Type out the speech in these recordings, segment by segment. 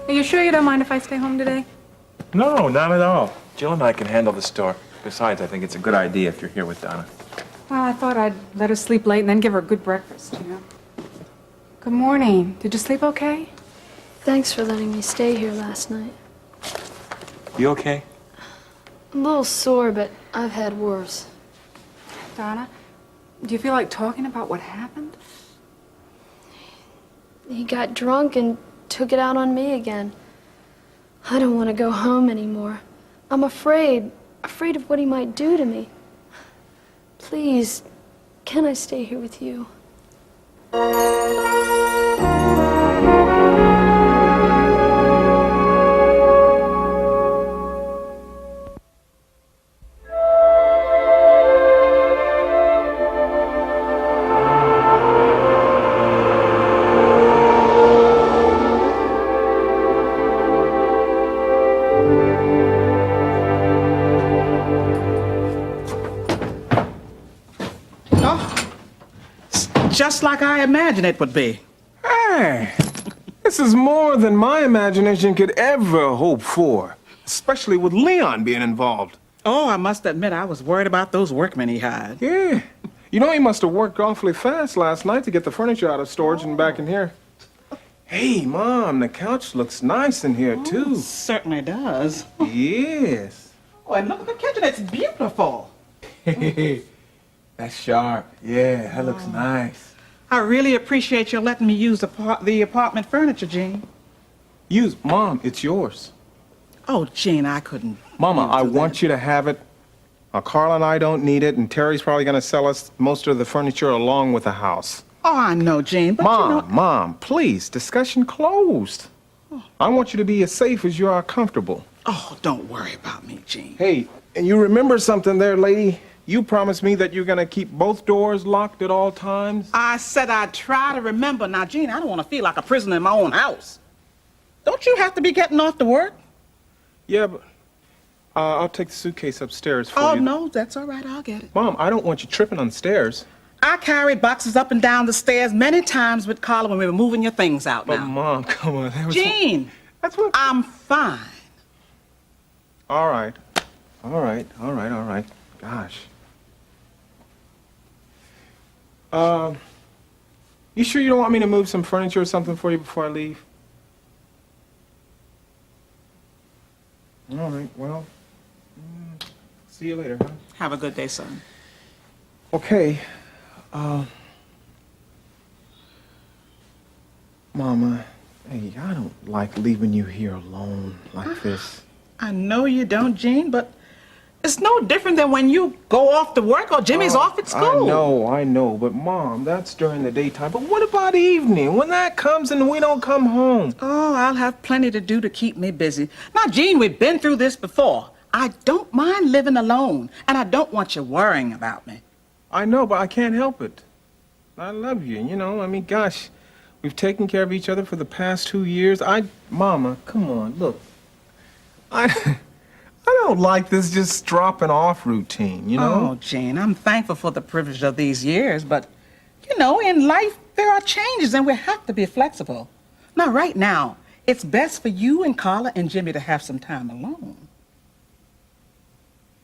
Are you sure you don't mind if I stay home today? No, not at all. Jill and I can handle the store. Besides, I think it's a good idea if you're here with Donna. Well, I thought I'd let her sleep late and then give her a good breakfast, you know. Good morning. Did you sleep okay? Thanks for letting me stay here last night. You okay? I'm a little sore, but I've had worse. Donna, do you feel like talking about what happened? He got drunk and took it out on me again. I don't want to go home anymore. I'm afraid of what he might do to me. Please, can I stay here with you? Just like I imagined it would be. Hey, this is more than my imagination could ever hope for, especially with Leon being involved. Oh, I must admit, I was worried about those workmen he hired. Yeah. You know, he must have worked awfully fast last night to get the furniture out of storage and back in here. Hey, Mom, the couch looks nice in here, too. Certainly does. Yes. Oh, and look at the kitchen, it's beautiful. That's sharp. Yeah, that looks nice. I really appreciate your letting me use the apartment furniture, Gene. Mom, it's yours. Oh, Gene, I couldn't. Mama, I want you to have it. Carl and I don't need it, and Terry's probably going to sell us most of the furniture along with the house. Oh, I know, Gene, but Mom, please, discussion closed. I want you to be as safe as you are comfortable. Oh, don't worry about me, Gene. Hey, and you remember something there, lady? You promised me that you're going to keep both doors locked at all times? I said I'd try to remember. Now, Gene, I don't want to feel like a prisoner in my own house. Don't you have to be getting off to work? Yeah, but I'll take the suitcase upstairs for Oh, you. no, that's all right. I'll get it. Mom, I don't want you tripping on the stairs. I carried boxes up and down the stairs many times with Carla when we were moving your things out But, now. Mom, come on. That was Gene, That's what... I'm fine. All right. Gosh. You sure you don't want me to move some furniture or something for you before I leave? All right, well, see you later, huh? Have a good day, son. Okay, Mama, hey, I don't like leaving you here alone like this. I know you don't, Gene, but it's no different than when you go off to work or Jimmy's off at school. I know, but Mom, that's during the daytime. But what about evening, when that comes and we don't come home? Oh, I'll have plenty to do to keep me busy. Now, Gene, we've been through this before. I don't mind living alone, and I don't want you worrying about me. I know, but I can't help it. I love you, you know. I mean, gosh, we've taken care of each other for the past 2 years. Mama, come on, look. I don't like this just dropping off routine, you know? Oh, Gene, I'm thankful for the privilege of these years, but, you know, in life, there are changes, and we have to be flexible. Now, right now, it's best for you and Carla and Jimmy to have some time alone.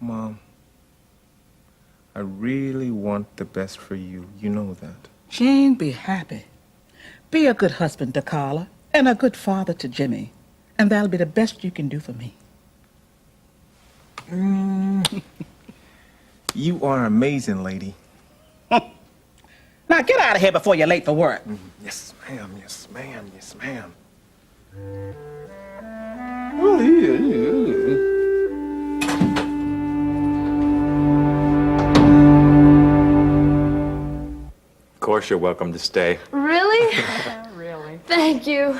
Mom, I really want the best for you. You know that. Gene, be happy. Be a good husband to Carla and a good father to Jimmy, and that'll be the best you can do for me. You are amazing, lady. Now, get out of here before you're late for work. Yes, ma'am. Yes, ma'am. Yes, ma'am. Of course you're welcome to stay. Really? Really? Thank you.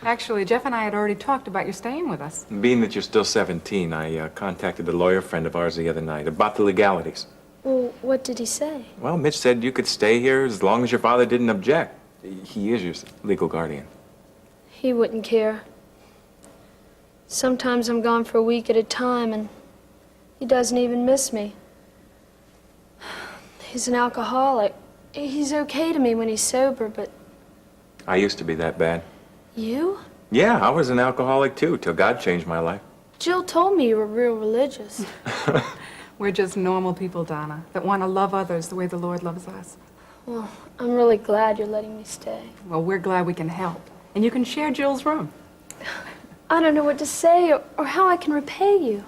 Actually, Jeff and I had already talked about you staying with us. Being that you're still 17, I contacted a lawyer friend of ours the other night about the legalities. Well, what did he say? Well, Mitch said you could stay here as long as your father didn't object. He is your legal guardian. He wouldn't care. Sometimes I'm gone for a week at a time, and he doesn't even miss me. He's an alcoholic. He's okay to me when he's sober, but... I used to be that bad. You? Yeah, I was an alcoholic too, till God changed my life. Jill told me you were real religious. We're just normal people, Donna, that want to love others the way the Lord loves us. Well, I'm really glad you're letting me stay. Well, we're glad we can help. And you can share Jill's room. I don't know what to say or how I can repay you.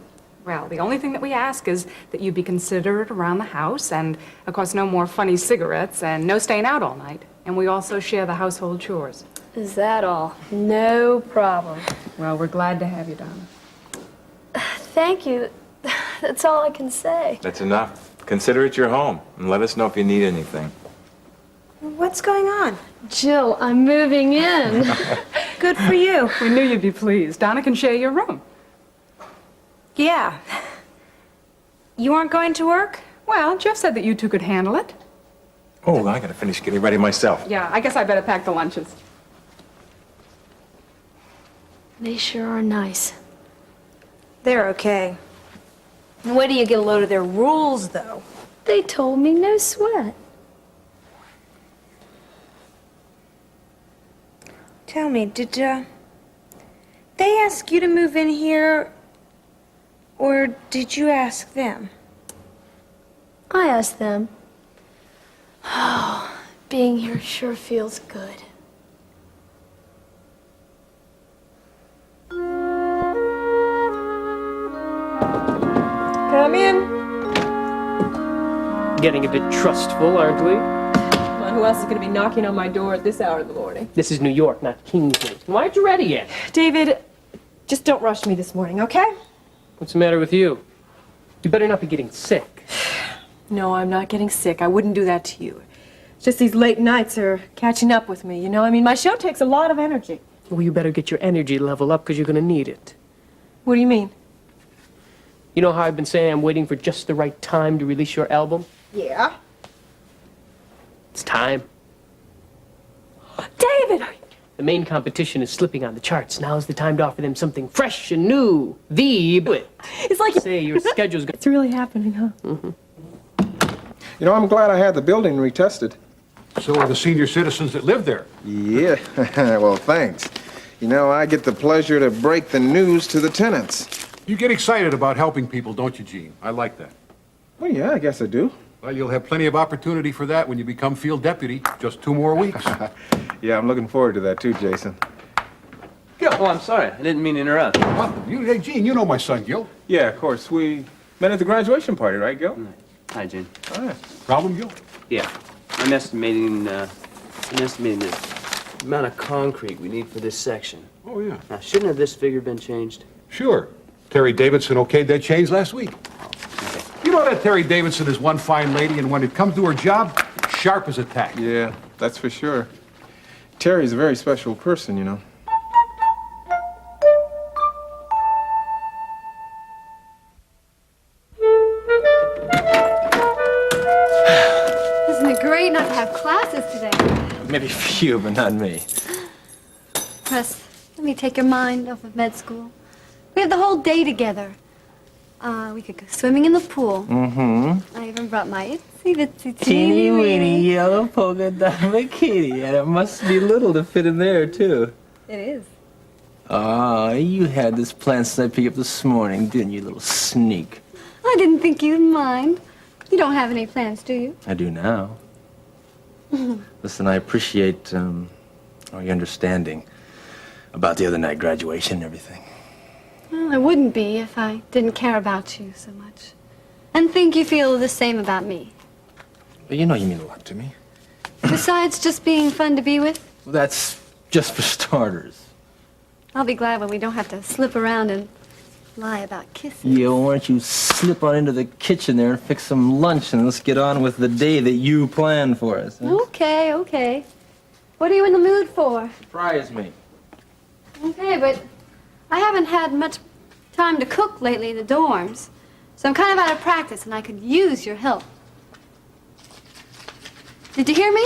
Well, the only thing that we ask is that you be considerate around the house, and, of course, no more funny cigarettes, and no staying out all night. And we also share the household chores. Is that all? No problem. Well, we're glad to have you, Donna. Thank you. That's all I can say. That's enough. Consider it your home, and let us know if you need anything. What's going on? Jill, I'm moving in. Good for you. We knew you'd be pleased. Donna can share your room. Yeah. You aren't going to work? Well, Jeff said that you two could handle it. Oh, I gotta finish getting ready myself. Yeah, I guess I better pack the lunches. They sure are nice. They're okay. Wait till you get a load of their rules, though. They told me no sweat. Tell me, did they ask you to move in here, or did you ask them? I asked them. Oh, being here sure feels good. Come in. Getting a bit trustful, aren't we? Well, who else is going to be knocking on my door at this hour of the morning? This is New York, not Kingsland. Why aren't you ready yet? David, just don't rush me this morning, okay? What's the matter with you? You better not be getting sick. No, I'm not getting sick. I wouldn't do that to you. It's just these late nights are catching up with me, you know? I mean, my show takes a lot of energy. Well, you better get your energy level up because you're going to need it. What do you mean? You know how I've been saying I'm waiting for just the right time to release your album? Yeah? It's time. David! The main competition is slipping on the charts. Now's the time to offer them something fresh and new. It's like Say your schedule's going it's really happening, huh? You know, I'm glad I had the building retested. So are the senior citizens that live there. Yeah, well, thanks. You know, I get the pleasure to break the news to the tenants. You get excited about helping people, don't you, Gene? I like that. Well, yeah, I guess I do. Well, you'll have plenty of opportunity for that when you become field deputy. Just 2 more weeks. Yeah, I'm looking forward to that too, Jason. Oh, I'm sorry. I didn't mean to interrupt. What? Hey, Gene, you know my son, Gil. Yeah, of course. We met at the graduation party, right, Gil? Hi, Jane. Oh, yeah. Problem, Gil? Yeah, I'm estimating the amount of concrete we need for this section. Oh, yeah. Now, shouldn't have this figure been changed? Sure. Terry Davidson okayed that change last week. You know that Terry Davidson is one fine lady, and when it comes to her job, sharp as a tack. Yeah, that's for sure. Terry's a very special person, you know. Isn't it great not to have classes today? Maybe for you, but not me. Russ, let me take your mind off of med school. We have the whole day together. We could go swimming in the pool. Mm-hmm. I even brought my itsy bitsy Teeny weeny yellow polka dot bikini, and it must be little to fit in there, too. It is. Ah, you had this plan since I picked up this morning, didn't you, little sneak? I didn't think you'd mind. You don't have any plans, do you? I do now. Listen, I appreciate your understanding about the other night graduation and everything. Well, I wouldn't be if I didn't care about you so much. And think you feel the same about me. But you know you mean a lot to me. Besides just being fun to be with, That's just for starters. I'll be glad when we don't have to slip around and lie about kisses. Yeah, well, why don't you slip on into the kitchen there and fix some lunch and let's get on with the day that you planned for us. Huh? Okay, okay. What are you in the mood for? Surprise me. Okay, but I haven't had much time to cook lately in the dorms, so I'm kind of out of practice and I could use your help. Did you hear me?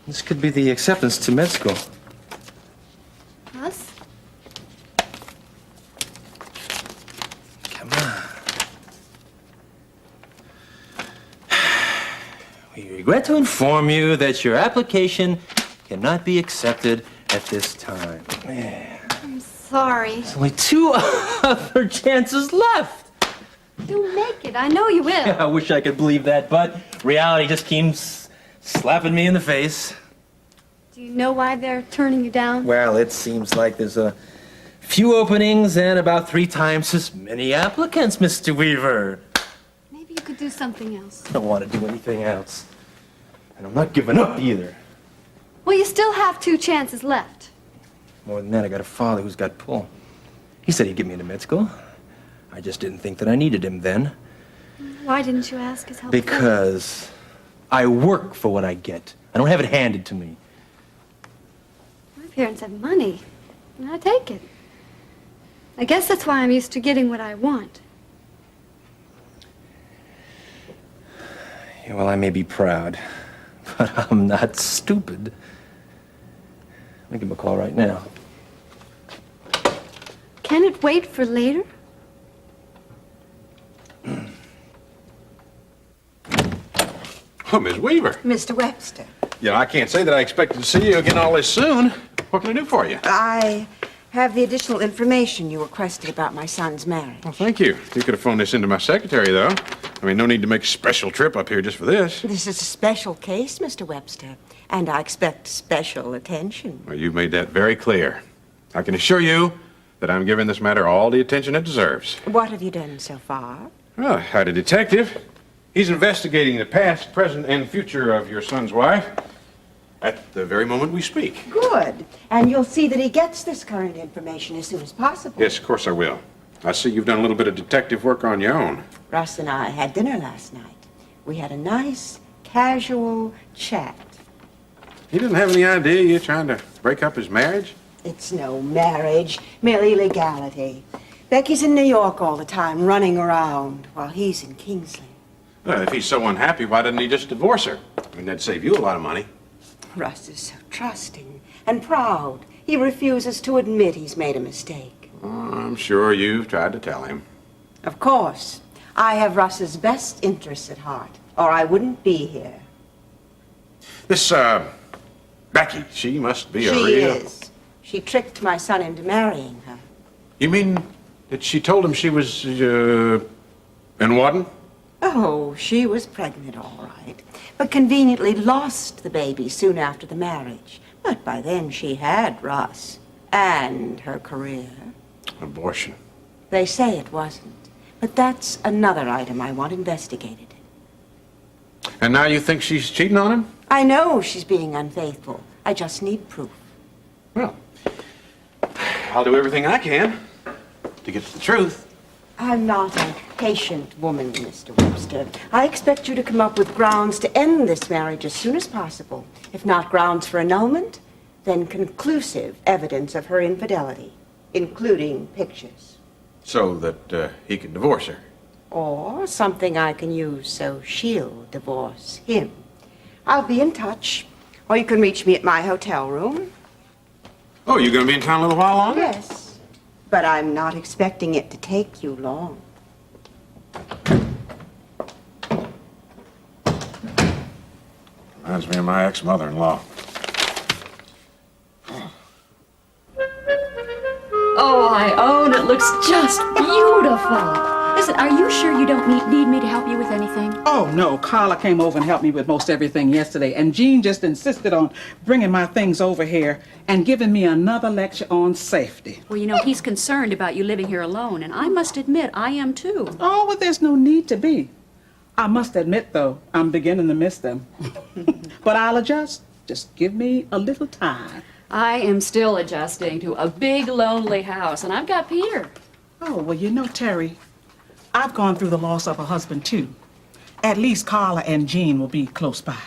This could be the acceptance to med school. Russ? Come on. We regret to inform you that your application cannot be accepted at this time. Yeah. sorry. There's only 2 other chances left. You'll make it. I know you will. I wish I could believe that, but reality just keeps slapping me in the face. Do you know why they're turning you down? Well, it seems like there's a few openings and about 3 times as many applicants, Mr. Weaver. Maybe you could do something else. I don't want to do anything else. And I'm not giving up either. Well, you still have 2 chances left. More than that, I got a father who's got pull. He said he'd get me into med school. I just didn't think that I needed him then. Why didn't you ask his help? Because I work for what I get. I don't have it handed to me. My parents have money, and I take it. I guess that's why I'm used to getting what I want. Yeah, well, I may be proud, but I'm not stupid. Let me give him a call right now. Can it wait for later? Oh, Miss Weaver. Mr. Webster, Yeah, I can't say that I expected to see you again all this soon. What can I do for you? I have the additional information you requested about my son's marriage. Well, thank you. You could have phoned this into my secretary, though. I mean, no need to make a special trip up here just for this. This is a special case, Mr. Webster, and I expect special attention. Well, you've made that very clear. I can assure you that I'm giving this matter all the attention it deserves. What have you done so far? Well, I had a detective. He's investigating the past, present, and future of your son's wife at the very moment we speak. Good. And you'll see that he gets this current information as soon as possible. Yes, of course I will. I see you've done a little bit of detective work on your own. Russ and I had dinner last night. We had a nice, casual chat. He doesn't have any idea you're trying to break up his marriage? It's no marriage, merely legality. Becky's in New York all the time, running around, while he's in Kingsley. Well, if he's so unhappy, why didn't he just divorce her? I mean, that'd save you a lot of money. Russ is so trusting and proud. He refuses to admit he's made a mistake. Oh, I'm sure you've tried to tell him. Of course. I have Russ's best interests at heart, or I wouldn't be here. This, Becky, she must be a She real... is. She tricked my son into marrying her. You mean that she told him she was, in Wadden? Oh, she was pregnant, all right, but conveniently lost the baby soon after the marriage. But by then she had Russ and her career. Abortion. They say it wasn't, but that's another item I want investigated. And now you think she's cheating on him? I know she's being unfaithful. I just need proof. Well, I'll do everything I can to get to the truth. I'm not a patient woman, Mr. Webster. I expect you to come up with grounds to end this marriage as soon as possible. If not grounds for annulment, then conclusive evidence of her infidelity, including pictures. So that he can divorce her. Or something I can use so she'll divorce him. I'll be in touch. Or you can reach me at my hotel room. Oh, you're going to be in town a little while longer? Yes. But I'm not expecting it to take you long. Reminds me of my ex-mother-in-law. Oh, I own it. Looks just beautiful. Listen, are you sure you don't need me to help you with anything? Oh, no. Carla came over and helped me with most everything yesterday, and Jean just insisted on bringing my things over here and giving me another lecture on safety. Well, you know, he's concerned about you living here alone, and I must admit, I am too. Oh, well, there's no need to be. I must admit, though, I'm beginning to miss them. But I'll adjust. Just give me a little time. I am still adjusting to a big, lonely house, and I've got Peter. Oh, well, you know, Terry, I've gone through the loss of a husband, too. At least Carla and Jean will be close by.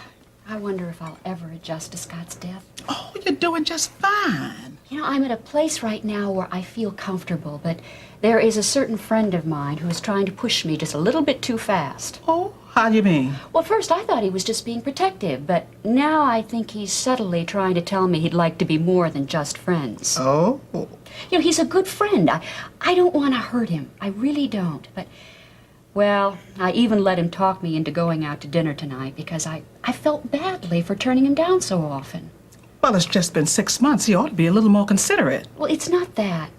I wonder if I'll ever adjust to Scott's death. Oh, you're doing just fine. You know, I'm at a place right now where I feel comfortable, but there is a certain friend of mine who is trying to push me just a little bit too fast. Oh, how do you mean? Well, first I thought he was just being protective, but now I think he's subtly trying to tell me he'd like to be more than just friends. Oh? You know, he's a good friend. I don't want to hurt him. I really don't. But, well, I even let him talk me into going out to dinner tonight because I felt badly for turning him down so often. Well, it's just been 6 months. He ought to be a little more considerate. Well, it's not that.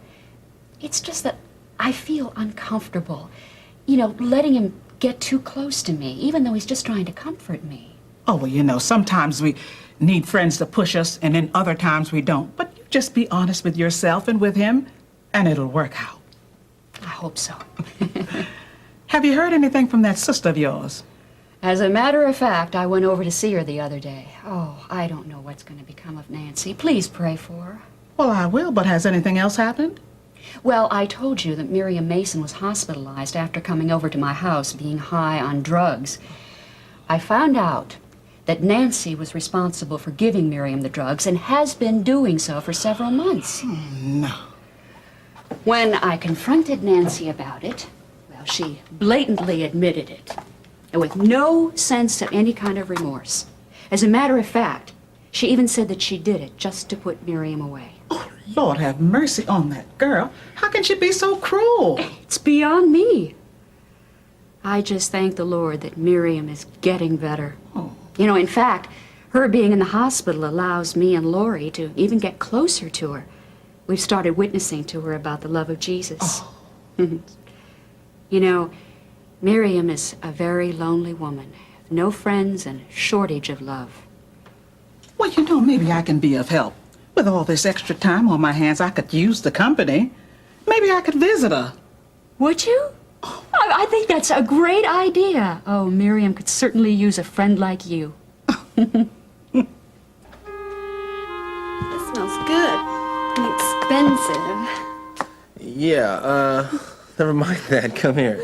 It's just that I feel uncomfortable. You know, letting him get too close to me, even though he's just trying to comfort me. Oh, well, you know, sometimes we need friends to push us, and then other times we don't. But you just be honest with yourself and with him, and it'll work out. I hope so. Have you heard anything from that sister of yours? As a matter of fact, I went over to see her the other day. Oh, I don't know what's going to become of Nancy. Please pray for her. Well, I will, but has anything else happened? Well, I told you that Miriam Mason was hospitalized after coming over to my house being high on drugs. I found out that Nancy was responsible for giving Miriam the drugs and has been doing so for several months. No. When I confronted Nancy about it, well, she blatantly admitted it, and with no sense of any kind of remorse. As a matter of fact, she even said that she did it just to put Miriam away. Oh, Lord have mercy on that girl. How can she be so cruel? It's beyond me. I just thank the Lord that Miriam is getting better. Oh. You know, in fact, her being in the hospital allows me and Lori to even get closer to her. We've started witnessing to her about the love of Jesus. Oh. You know, Miriam is a very lonely woman. No friends and shortage of love. Well, you know, maybe I can be of help. With all this extra time on my hands, I could use the company. Maybe I could visit her. Would you? I think that's a great idea. Oh, Miriam could certainly use a friend like you. This smells good. And expensive. Yeah, never mind that. Come here.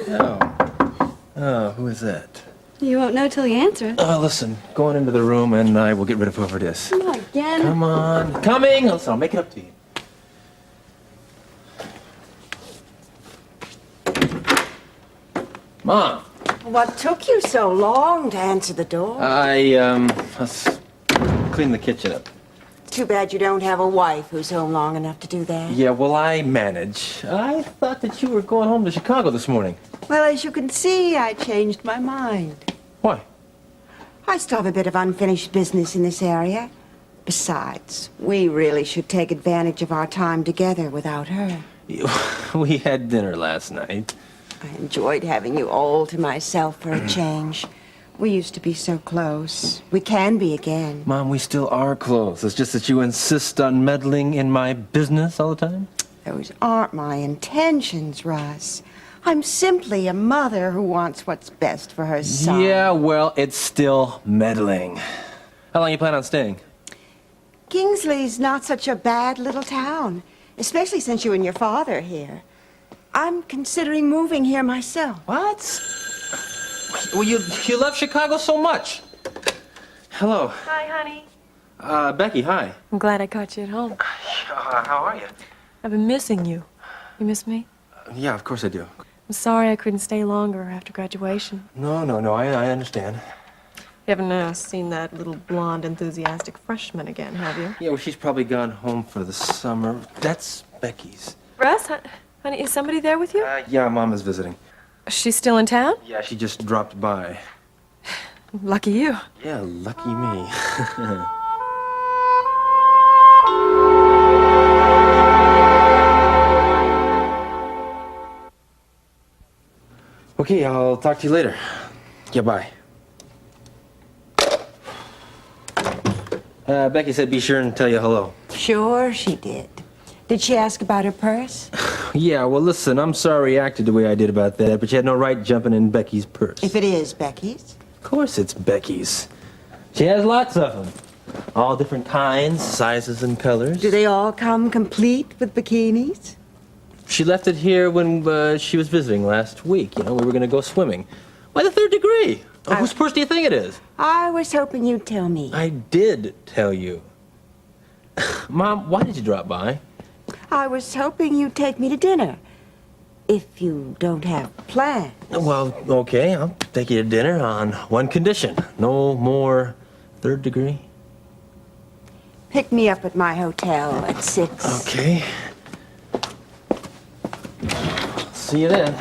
Oh, who is that? You won't know till you answer it. Listen, go on into the room and I will get rid of whoever it is. Not again. Come on. Coming! Listen, I'll make it up to you. Mom! What took you so long to answer the door? Let's clean the kitchen up. Too bad you don't have a wife who's home long enough to do that. Yeah, well, I manage. I thought that you were going home to Chicago this morning. Well, as you can see, I changed my mind. Why? I still have a bit of unfinished business in this area. Besides, we really should take advantage of our time together without her. We had dinner last night. I enjoyed having you all to myself for a change. We used to be so close. We can be again. Mom, we still are close. It's just that you insist on meddling in my business all the time. Those aren't my intentions, Russ. I'm simply a mother who wants what's best for her son. Yeah, well, it's still meddling. How long you plan on staying? Kingsley's not such a bad little town, especially since you and your father are here. I'm considering moving here myself. What? Well, you love Chicago so much. Hello. Hi, honey. Becky, hi. I'm glad I caught you at home. How are you? I've been missing you. You miss me? Yeah, of course I do. I'm sorry I couldn't stay longer after graduation. No, I understand. You haven't seen that little blonde, enthusiastic freshman again, have you? Yeah, well, she's probably gone home for the summer. That's Becky's. Russ, honey, is somebody there with you? Yeah, Mom is visiting. She's still in town? Yeah, she just dropped by. Lucky you. Yeah, lucky me. Okay, I'll talk to you later. Yeah, bye. Becky said be sure and tell you hello. Sure she did. Did she ask about her purse? Yeah, well, listen, I'm sorry I acted the way I did about that, but you had no right jumping in Becky's purse. If it is Becky's. Of course it's Becky's. She has lots of them. All different kinds, sizes, and colors. Do they all come complete with bikinis? She left it here when she was visiting last week. You know, we were going to go swimming. Why the third degree? Whose purse do you think it is? I was hoping you'd tell me. I did tell you. Mom, why did you drop by? I was hoping you'd take me to dinner. If you don't have plans. Well, okay, I'll take you to dinner on one condition. No more third degree. Pick me up at my hotel at 6. Okay. See you then.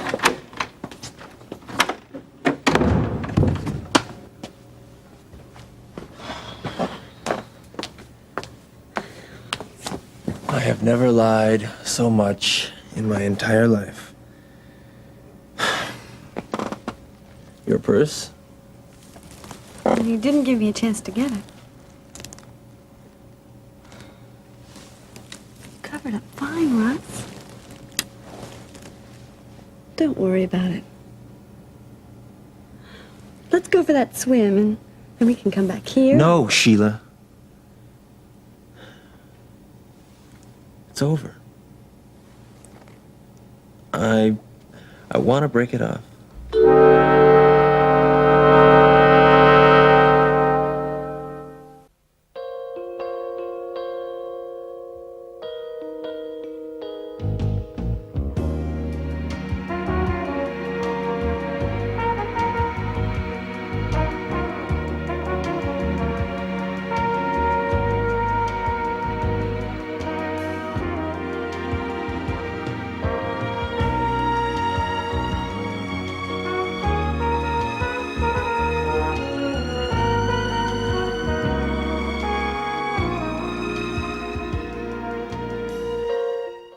never lied so much in my entire life. Your purse? You didn't give me a chance to get it. Covered up fine, Russ. Don't worry about it. Let's go for that swim, and then we can come back here. No, Sheila. It's over. I want to break it off.